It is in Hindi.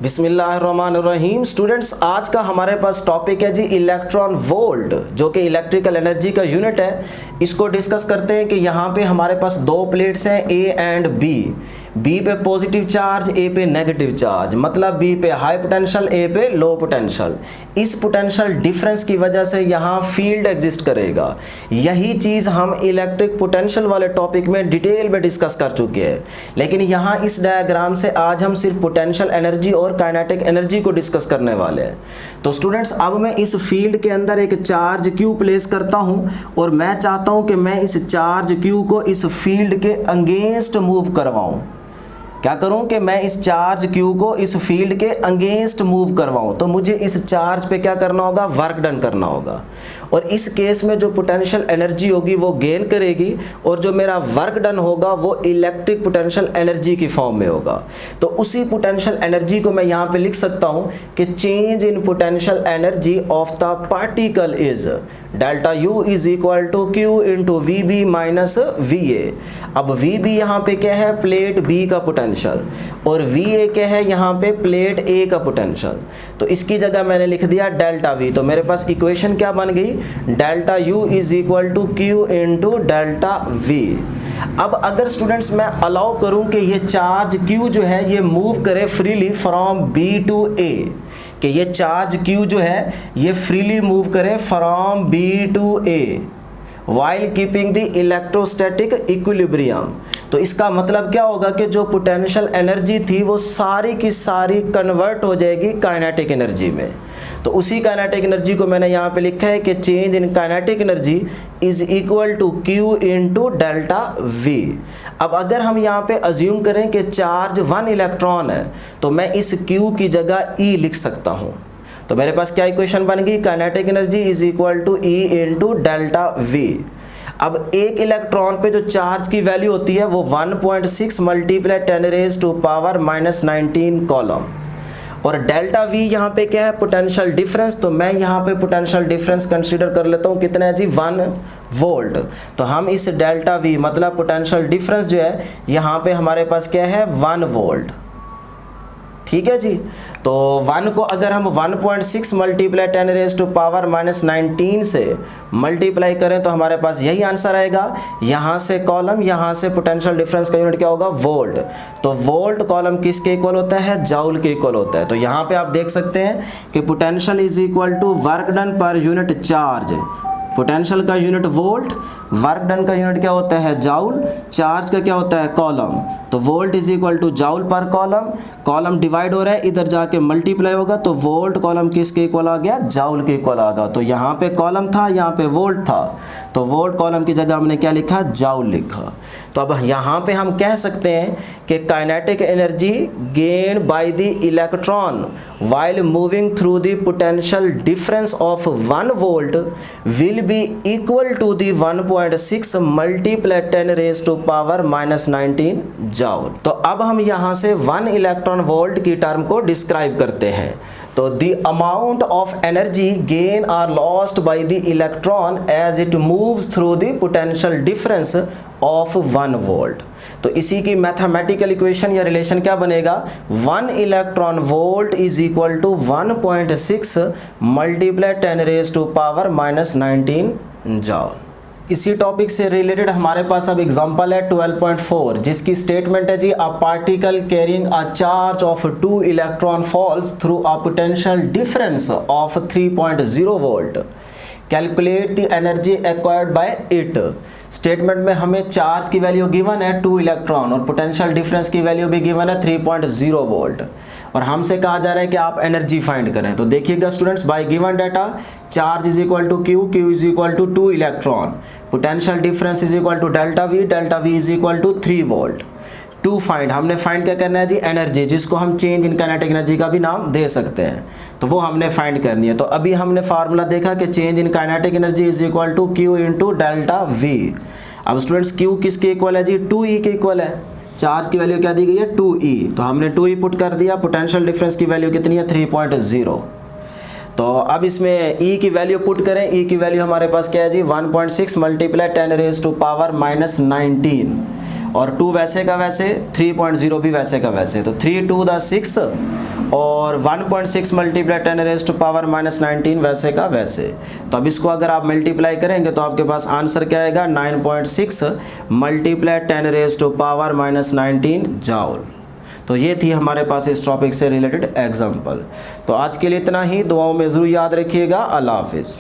बिस्मिल्लाहिर्रहमानिर्रहीम। स्टूडेंट्स, आज का हमारे पास टॉपिक है जी इलेक्ट्रॉन वोल्ट, जो कि इलेक्ट्रिकल एनर्जी का यूनिट है। इसको डिस्कस करते हैं कि यहाँ पे हमारे पास दो प्लेट्स हैं ए एंड बी। बी पे पॉजिटिव चार्ज, ए पे नेगेटिव चार्ज, मतलब बी पे हाई पोटेंशियल, ए पे लो पोटेंशियल। इस पोटेंशियल डिफरेंस की वजह से यहाँ फील्ड एग्जिस्ट करेगा। यही चीज़ हम इलेक्ट्रिक पोटेंशियल वाले टॉपिक में डिटेल में डिस्कस कर चुके हैं, लेकिन यहाँ इस डायग्राम से आज हम सिर्फ पोटेंशियल एनर्जी और काइनेटिक एनर्जी को डिस्कस करने वाले हैं। तो स्टूडेंट्स, अब मैं इस फील्ड के अंदर एक चार्ज क्यू प्लेस करता हूँ और मैं चाहता हूँ कि मैं इस चार्ज क्यू को इस फील्ड के अगेंस्ट मूव करवाऊँ। क्या करूं कि मैं इस चार्ज क्यू को इस फील्ड के अगेंस्ट मूव करवाऊं, तो मुझे इस चार्ज पे क्या करना होगा, वर्क डन करना होगा। और इस केस में जो पोटेंशियल एनर्जी होगी वो गेन करेगी और जो मेरा वर्क डन होगा वो इलेक्ट्रिक पोटेंशियल एनर्जी की फॉर्म में होगा। तो उसी पोटेंशियल एनर्जी को मैं यहाँ पे लिख सकता हूँ कि change in potential energy of the particle is delta U is equal to Q into V B minus V A. अब वी बी यहाँ पे क्या है, प्लेट बी का पोटेंशियल, और वी ए क्या है, यहाँ पे प्लेट ए का पोटेंशियल। तो इसकी जगह मैंने लिख दिया डेल्टा वी। तो मेरे पास इक्वेशन क्या बन गई, delta U is equal to Q into delta V. अब अगर स्टूडेंट्स मैं अलाउ करूं कि ये चार्ज क्यू जो है ये मूव करे freely from B to A, कि ये चार्ज क्यू जो है ये फ्रीली मूव करे from B to A while keeping the electrostatic equilibrium, तो इसका मतलब क्या होगा कि जो पोटेंशियल एनर्जी थी वो सारी की सारी कन्वर्ट हो जाएगी काइनेटिक एनर्जी में। तो उसी काइनेटिक एनर्जी को मैंने यहाँ पे लिखा है कि change in kinetic energy is equal to Q into delta V. अब अगर हम यहाँ पे अज्यूम करें कि चार्ज 1 इलेक्ट्रॉन है, तो मैं इस क्यू की जगह ई लिख सकता हूँ। तो मेरे पास क्या इक्वेशन बन गई, kinetic energy is equal to E into delta V. अब एक इलेक्ट्रॉन पे जो चार्ज की वैल्यू होती है वो 1.6 multiply 10 raise to power -19 coulomb, और डेल्टा वी यहाँ पे क्या है, पोटेंशियल डिफरेंस। तो मैं यहाँ पे पोटेंशियल डिफरेंस कंसीडर कर लेता हूँ, कितना है जी, 1 वोल्ट। तो हम इस डेल्टा वी मतलब पोटेंशियल डिफरेंस जो है यहाँ पे हमारे पास क्या है, 1 वोल्ट। ठीक है जी। तो 1 को अगर हम 1.6 मल्टीप्लाई 10 रेज टू पावर -19 से मल्टीप्लाई करें तो हमारे पास यही आंसर आएगा। यहाँ से कॉलम, यहाँ से पोटेंशियल डिफरेंस का यूनिट क्या होगा, वोल्ट। तो वोल्ट कॉलम किसके इक्वल होता है, जूल के इक्वल होता है। तो यहाँ पे आप देख सकते हैं कि potential is equal to work done per unit charge. Potential का यूनिट वोल्ट, वर्क डन का यूनिट क्या होता है, जूल, चार्ज का क्या होता है, कॉलम। तो volt is equal two joule पर कॉलम। कॉलम डिवाइड हो रहा है, इधर जाके मल्टीप्लाई होगा, तो वोल्ट कॉलम किसके इक्वल आ गया, जूल के इक्वल आ गया। तो यहाँ पे कॉलम था, यहाँ पे वोल्ट था, तो वोल्ट कॉलम की जगह हमने क्या लिखा, जूल लिखा। तो अब यहाँ पे हम कह सकते हैं कि kinetic energy gain by the electron while moving through the potential difference of 1 volt will be equal to the 1.6 multiply 10 raised to power -19 joule। तो अब हम यहाँ से 1 इलेक्ट्रॉन वोल्ट की टर्म को डिस्क्राइब करते हैं। तो the amount of energy gain or lost by the electron as it moves through the potential difference of 1 volt। तो इसी की मैथमेटिकल इक्वेशन या रिलेशन क्या बनेगा, 1 electron volt is equal to 1.6 multiply 10 raise to power -19 joule. इसी टॉपिक से रिलेटेड हमारे पास अब एग्जांपल है 12.4, जिसकी स्टेटमेंट है जी, a particle carrying a charge of 2 electron falls through a potential difference of 3.0 volt, calculate the energy acquired by it. Statement में हमें चार्ज की वैल्यू गिवन है 2 इलेक्ट्रॉन और पोटेंशियल डिफरेंस की वैल्यू भी गिवन है 3.0 वोल्ट, और हमसे कहा जा रहा है कि आप एनर्जी फाइंड करें। तो देखिएगा students, by given data charge is equal to Q, Q is equal to 2 electron, potential difference is equal to delta V is equal to 3 volt. To find, हमने फाइंड क्या करना है जी, एनर्जी, जिसको हम चेंज इन काइनेटिक एनर्जी का भी नाम दे सकते हैं, तो वो हमने फाइंड करनी है। तो अभी हमने फार्मूला देखा कि change in kinetic energy is equal to Q into delta V. अब स्टूडेंट्स क्यू किसके इक्वल है जी, 2e के इक्वल है। चार्ज की वैल्यू क्या दी गई है, 2e, तो हमने 2e पुट कर दिया। पोटेंशियल डिफरेंस की वैल्यू कितनी है, 3.0। तो अब इसमें e की वैल्यू पुट करें, e की वैल्यू हमारे पास क्या है जी, 1.6 मल्टीप्लाई 10 रेज टू पावर -19, और 2 वैसे का वैसे, 3.0 भी वैसे का वैसे, तो 3 2 द 6 और 1.6 मल्टीप्लाई 10 रेज़ टू पावर -19 वैसे का वैसे। तो अब इसको अगर आप मल्टीप्लाई करेंगे तो आपके पास आंसर क्या आएगा, 9.6 multiply 10 raise to power -19 joule. तो ये थी हमारे पास इस टॉपिक से रिलेटेड एग्जाम्पल। तो आज के लिए इतना ही, दुआओं में ज़रूर याद रखिएगा। अल्लाह हाफिज़।